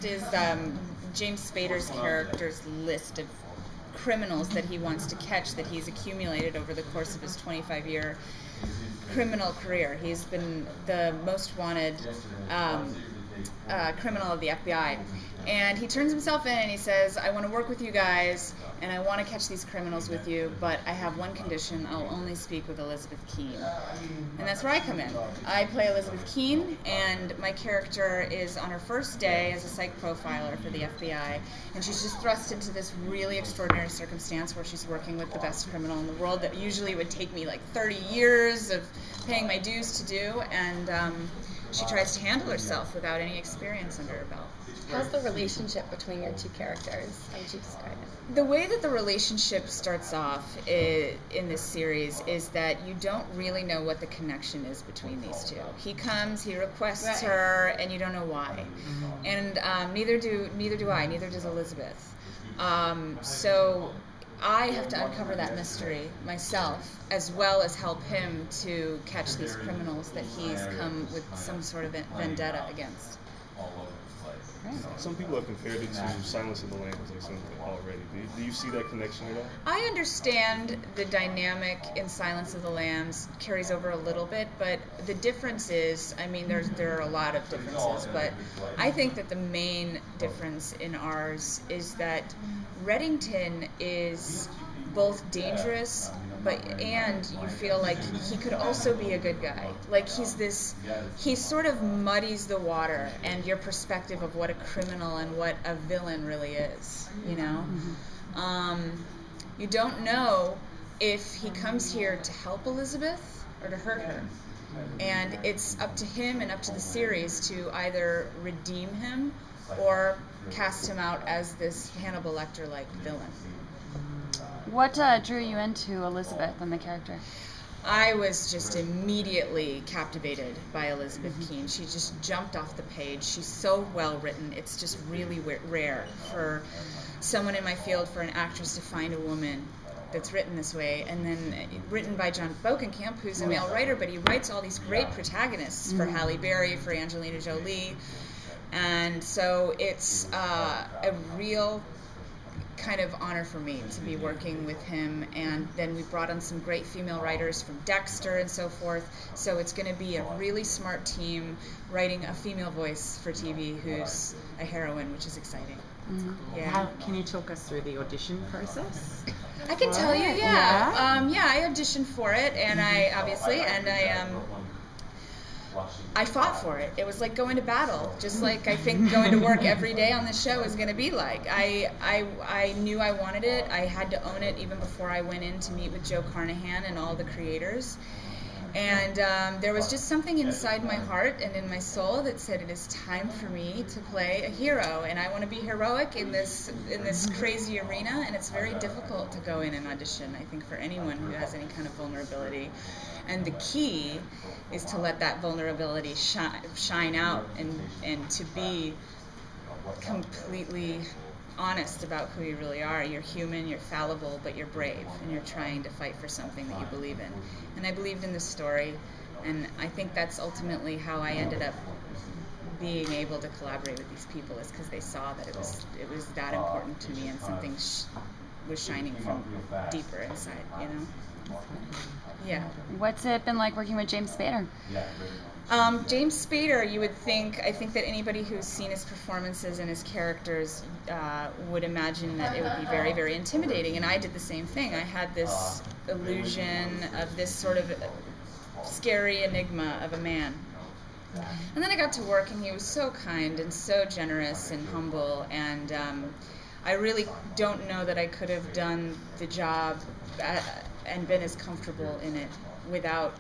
Blacklist is James Spader's character's list of criminals that he wants to catch that he's accumulated over the course of his 25-year criminal career. He's been the most wanted criminal of the FBI. And he turns himself in and he says, I want to work with you guys and I want to catch these criminals with you, but I have one condition: I'll only speak with Elizabeth Keene. And that's where I come in. I play Elizabeth Keene, and my character is on her first day as a psych profiler for the FBI, and she's just thrust into this really extraordinary circumstance where she's working with the best criminal in the world that usually would take me like 30 years of paying my dues to do, and she tries to handle herself without any experience under her belt. How's the relationship between your two characters? How would you describe it? The way that the relationship starts off in this series is that you don't really know what the connection is between these two. He comes, he requests her, and you don't know why. And neither do I, neither does Elizabeth. So I have to uncover that mystery myself, as well as help him to catch these criminals that he's come with some sort of vendetta against. Some people have compared it to Silence of the Lambs or something already. Do you see that connection at all? I understand the dynamic in Silence of the Lambs carries over a little bit, but the difference is, I mean, there are a lot of differences, but I think that the main difference in ours is that Reddington is both dangerous, and you feel like he could also be a good guy. Like he sort of muddies the water and your perspective of what a criminal and what a villain really is, you know? You don't know if he comes here to help Elizabeth or to hurt her. And it's up to him and up to the series to either redeem him or cast him out as this Hannibal Lecter-like villain. What drew you into Elizabeth and the character? I was just immediately captivated by Elizabeth Keene. She just jumped off the page. She's so well written. It's just really rare for someone in my field, for an actress to find a woman that's written this way, and then written by John Bokenkamp, who's a male writer, but he writes all these great protagonists for Halle Berry, for Angelina Jolie, and so it's a real kind of honor for me to be working with him. And then we brought on some great female writers from Dexter and so forth, so it's going to be a really smart team writing a female voice for TV who's a heroine, which is exciting. Yeah. Can you talk us through the audition process? I can tell you, I auditioned for it, and I fought for it. It was like going to battle, just like I think going to work every day on this show is going to be like. I knew I wanted it. I had to own it even before I went in to meet with Joe Carnahan and all the creators. And there was just something inside my heart and in my soul that said it is time for me to play a hero, and I want to be heroic in this crazy arena. And it's very difficult to go in and audition, I think, for anyone who has any kind of vulnerability. And the key is to let that vulnerability shine out and to be completely honest about who you really are. You're human, you're fallible, but you're brave, and you're trying to fight for something that you believe in. And I believed in this story, and I think that's ultimately how I ended up being able to collaborate with these people, is because they saw that it was that important to me, and something was shining from deeper inside, you know? Yeah. What's it been like working with James Spader? James Spader, I think that anybody who's seen his performances and his characters would imagine that it would be very, very intimidating, and I did the same thing. I had this illusion of this sort of scary enigma of a man. And then I got to work, and he was so kind and so generous and humble, and I really don't know that I could have done the job and been as comfortable in it without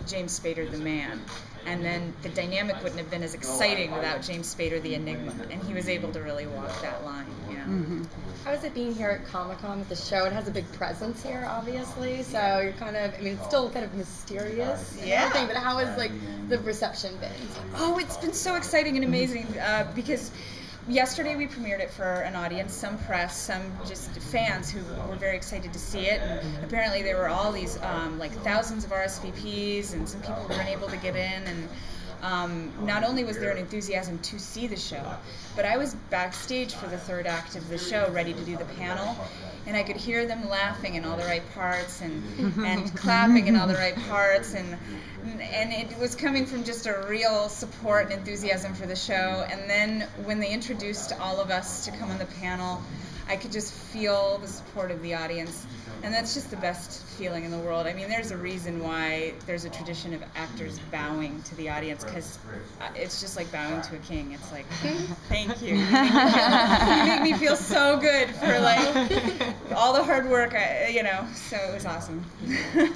James Spader the man. And then the dynamic wouldn't have been as exciting without James Spader the enigma, and he was able to really walk that line, you know. How is it being here at Comic-Con at the show? It has a big presence here, obviously, so you're kind of, I mean, it's still kind of mysterious and everything, but how has, like, the reception been? Oh, it's been so exciting and amazing, because yesterday we premiered it for an audience, some press, some just fans who were very excited to see it, and apparently there were all these like thousands of RSVPs, and some people weren't able to get in, not only was there an enthusiasm to see the show, but I was backstage for the third act of the show, ready to do the panel, and I could hear them laughing in all the right parts and clapping in all the right parts, and it was coming from just a real support and enthusiasm for the show. And then when they introduced all of us to come on the panel, I could just feel the support of the audience, and that's just the best feeling in the world. I mean, there's a reason why there's a tradition of actors bowing to the audience, because it's just like bowing to a king. It's like, thank you. You make me feel so good for like all the hard work, so it was awesome. I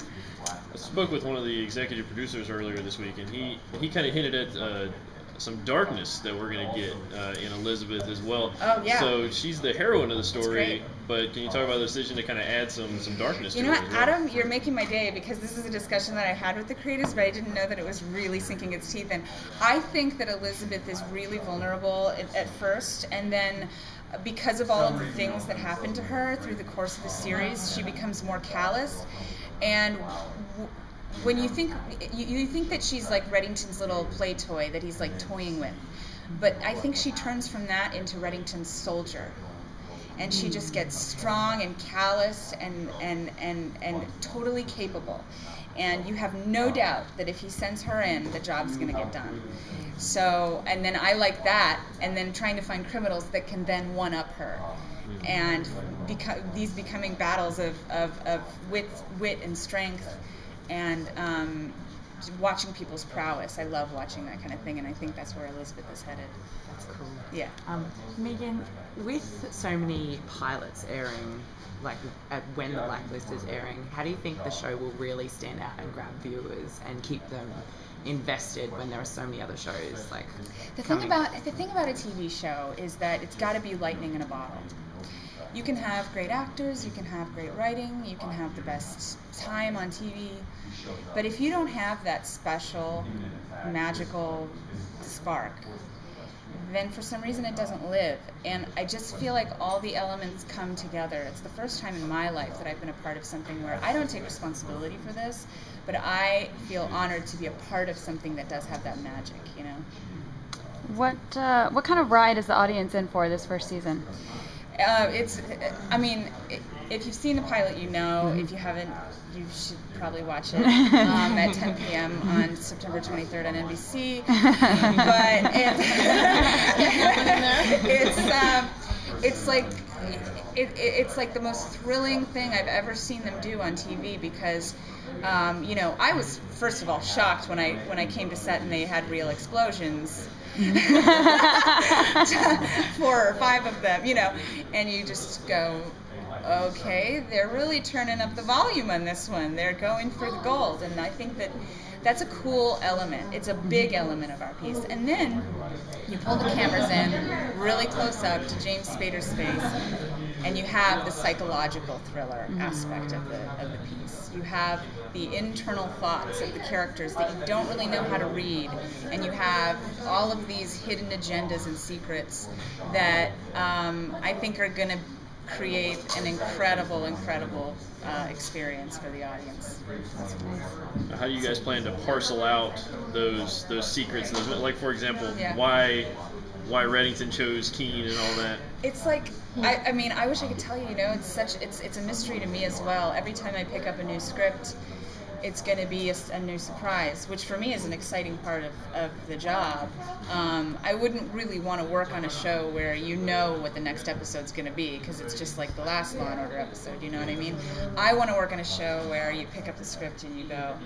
spoke with one of the executive producers earlier this week, and he kind of hinted at some darkness that we're going to get in Elizabeth as well. Oh, yeah. So she's the heroine of the story, but can you talk about the decision to kind of add some darkness to it? You know what, Adam, you're making my day, because this is a discussion that I had with the creators, but I didn't know that it was really sinking its teeth in. I think that Elizabeth is really vulnerable at first, and then because of all of the things that happen to her through the course of the series, she becomes more callous. And when you think that she's like Reddington's little play toy that he's like toying with, but I think she turns from that into Reddington's soldier, and she just gets strong and callous and totally capable, and you have no doubt that if he sends her in, the job's going to get done. So, and then I like that, and then trying to find criminals that can then one up her, and these becoming battles of wit and strength. And watching people's prowess. I love watching that kind of thing, and I think that's where Elizabeth is headed. That's cool. Yeah. Megan, with so many pilots airing, like when the Blacklist is airing, how do you think the show will really stand out and grab viewers and keep them invested when there are so many other shows? Like the thing about a TV show is that it's got to be lightning in a bottle. You can have great actors, you can have great writing, you can have the best time on TV, but if you don't have that special, magical spark, then for some reason it doesn't live. And I just feel like all the elements come together. It's the first time in my life that I've been a part of something where I don't take responsibility for this, but I feel honored to be a part of something that does have that magic, What kind of ride is the audience in for this first season? If you've seen the pilot, you know. If you haven't, you should probably watch it at 10 p.m. on September 23rd on NBC. But it's like the most thrilling thing I've ever seen them do on TV, because I was first of all shocked when I came to set and they had real explosions. 4 or 5 of them, and you just go, okay, they're really turning up the volume on this one. They're going for the gold, and I think that's a cool element. It's a big element of our piece. And then you pull the cameras in really close up to James Spader's face, and you have the psychological thriller aspect of the piece. You have the internal thoughts of the characters that you don't really know how to read, and you have all of these hidden agendas and secrets that I think are going to create an incredible experience for the audience. How do you guys plan to parcel out those secrets? Like, for example, why Reddington chose Keen and all that? It's like, I wish I could tell you, it's a mystery to me as well. Every time I pick up a new script, it's going to be a new surprise, which for me is an exciting part of the job. I wouldn't really want to work on a show where you know what the next episode's going to be, because it's just like the last Law & Order episode, you know what I mean? I want to work on a show where you pick up the script and you go,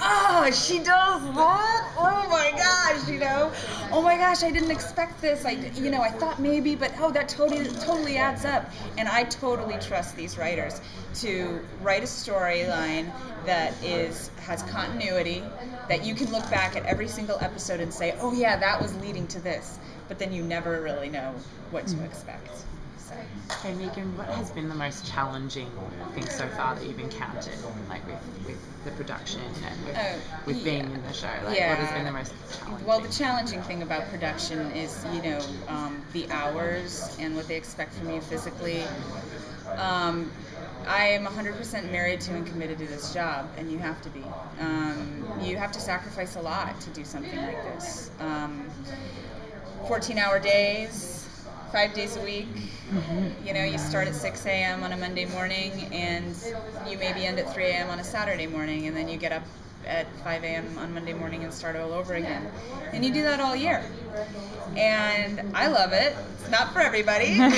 oh, she does that? Oh my gosh, oh my gosh, I didn't expect this. I thought maybe, but that totally adds up. And I totally trust these writers to write a storyline that has continuity, that you can look back at every single episode and say, oh yeah, that was leading to this, but then you never really know what to expect. So. Hey Megan, what has been the most challenging thing so far that you've encountered, like with the production and with being in the show? Like, what has been the most challenging? Well, the challenging thing about production is, the hours and what they expect from you physically. I am 100% married to and committed to this job, and you have to be. You have to sacrifice a lot to do something like this. 14-hour days, 5 days a week. You know, you start at 6 a.m. on a Monday morning, and you maybe end at 3 a.m. on a Saturday morning, and then you get up at 5 a.m. on Monday morning and start all over again. And you do that all year. And I love it. It's not for everybody. But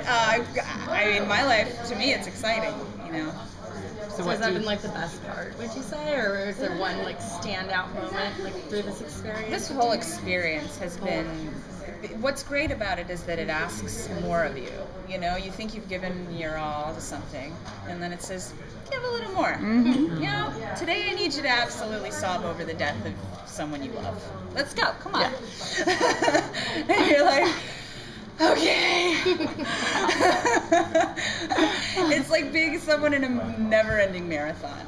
I mean, my life, to me, it's exciting, you know. So has that been like the best part, would you say? Or is there one like standout moment like through this experience? This whole experience has been, what's great about it is that it asks more of you. You know, you think you've given your all to something, and then it says, give a little more. You know, today I need you to absolutely sob over the death of someone you love. Let's go, come on. And you're like, okay. It's like being someone in a never-ending marathon.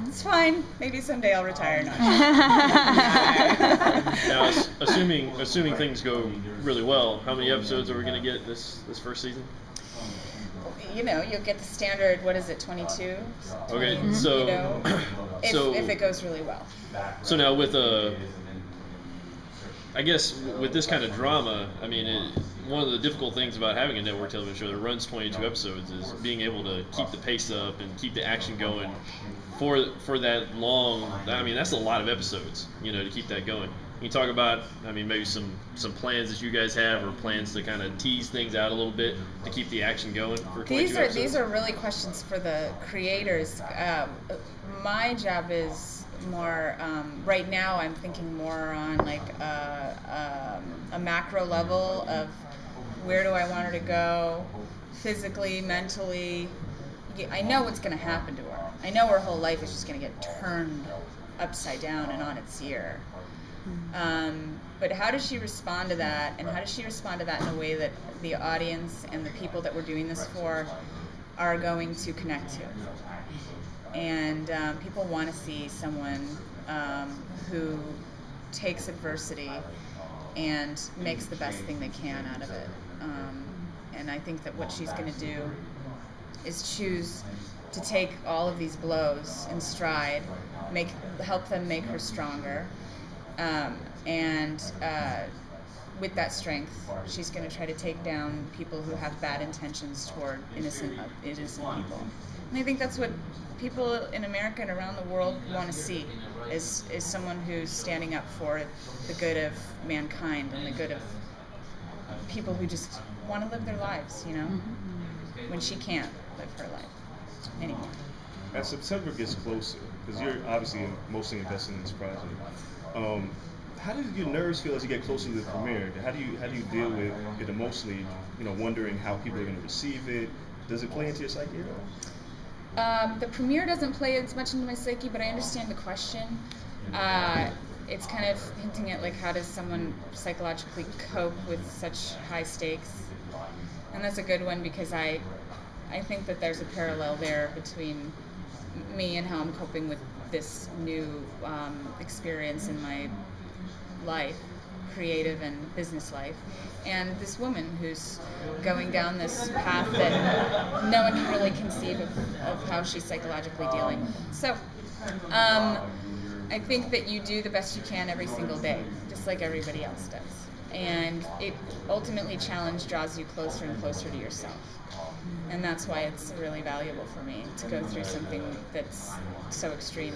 It's fine. Maybe someday I'll retire. Now, assuming things go really well, how many episodes are we going to get this first season? You know, you'll get the standard. What is it, 22? Okay, so you know, if it goes really well. So now with I guess with this kind of drama, I mean, one of the difficult things about having a network television show that runs 22 episodes is being able to keep the pace up and keep the action going for that long. I mean, that's a lot of episodes, you know, to keep that going. Can you talk about, I mean, maybe some plans that you guys have, or plans to kind of tease things out a little bit to keep the action going for 22 episodes? These are really questions for the creators. My job is more, right now I'm thinking more on like a macro level of where do I want her to go physically, mentally. I know what's going to happen to her. I know her whole life is just going to get turned upside down and on its ear. But how does she respond to that, and how does she respond to that in a way that the audience and the people that we're doing this for are going to connect to? And people want to see someone who takes adversity and makes the best thing they can out of it. And I think that what she's going to do is choose to take all of these blows in stride, help them make her stronger. With that strength, she's going to try to take down people who have bad intentions toward innocent people. And I think that's what people in America and around the world want to see, is someone who's standing up for the good of mankind and the good of people who just want to live their lives, you know, when she can't live her life anymore. As September gets closer, because you're obviously mostly invested in this project, how do your nerves feel as you get closer to the premiere? How do you deal with it emotionally? You know, wondering how people are going to receive it. Does it play into your psyche at all? The premiere doesn't play as much into my psyche, but I understand the question. It's kind of hinting at like, how does someone psychologically cope with such high stakes? And that's a good one, because I think that there's a parallel there between me and how I'm coping with this new experience in my life, creative and business life, and this woman who's going down this path that no one can really conceive of how she's psychologically dealing. So I think that you do the best you can every single day, just like everybody else does. And it ultimately, challenge draws you closer and closer to yourself. And that's why it's really valuable for me to go through something that's so extreme,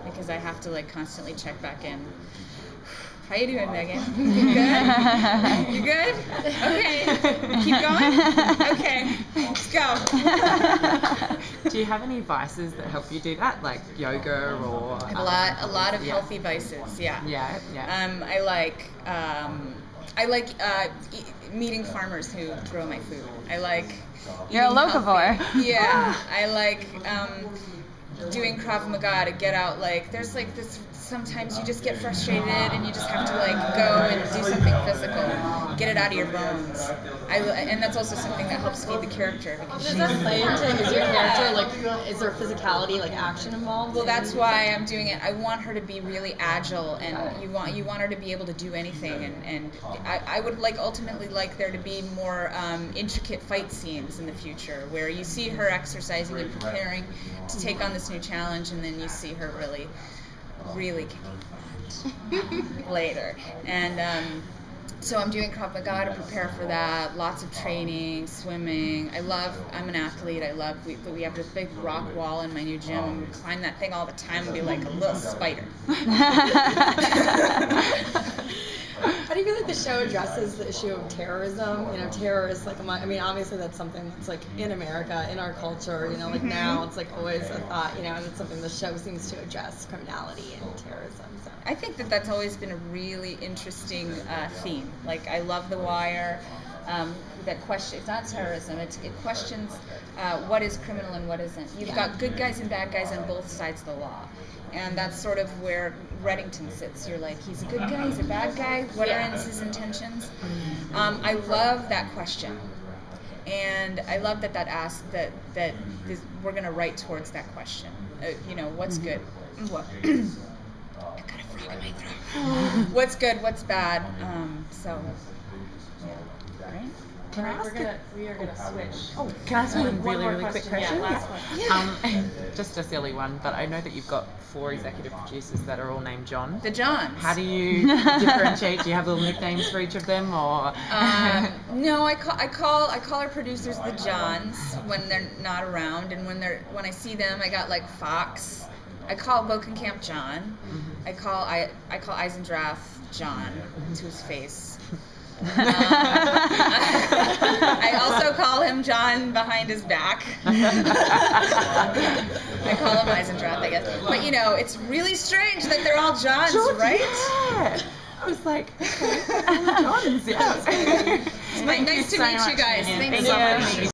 because I have to like constantly check back in. How you doing, Megan? You good? You good? Okay. Keep going? Okay. Let's go. Do you have any vices that help you do that, like yoga or? A lot of healthy vices. Yeah. Yeah. I like meeting farmers who grow my food. I like. You're a locavore. Yeah. I like doing Krav Maga to get out. Like, there's like this. Sometimes you just get frustrated and you just have to like go and do something physical, get it out of your bones. And that's also something that helps feed the character. Because Does that play into, is your character, like, is there physicality, like action involved? Well, that's why I'm doing it. I want her to be really agile, and you want her to be able to do anything. And I would ultimately like there to be more intricate fight scenes in the future, where you see her exercising and preparing to take on this new challenge, and then you see her really kicking butt later. And so I'm doing Krav Maga to prepare for that. Lots of training, swimming. I'm an athlete. We have this big rock wall in my new gym. I'm gonna climb that thing all the time and be like a little spider. How do you feel like the show addresses the issue of terrorism? You know, terrorists, like, I mean, obviously that's something that's like in America, in our culture, you know, like now it's like always a thought, you know, and it's something the show seems to address, criminality and terrorism. So I think that's always been a really interesting theme. Like, I love The Wire. That question, it's not terrorism, it questions what is criminal and what isn't. You've got good guys and bad guys on both sides of the law. And that's sort of where Reddington sits. You're like, he's a good guy, he's a bad guy, what are his intentions? I love that question. And I love that asks that we're going to write towards that question. You know, what's good? What? I got a frog in my throat. What's good, what's bad? So, yeah. Right? Can I ask we are gonna switch. Oh, can I ask one really quick question? Yeah, last question. Just a silly one, but I know that you've got 4 executive producers that are all named John. The Johns. How do you differentiate? Do you have little nicknames for each of them, or? No, I call our producers the Johns when they're not around, and when I see them, I got like Fox. I call Bokenkamp John. I call Eisendrath John to his face. I also call him John behind his back. I call him Eisendrath, I guess. But you know, it's really strange that they're all Johns, right? Yeah. I was like, Johns, yeah. Nice to meet you guys. Thanks so much.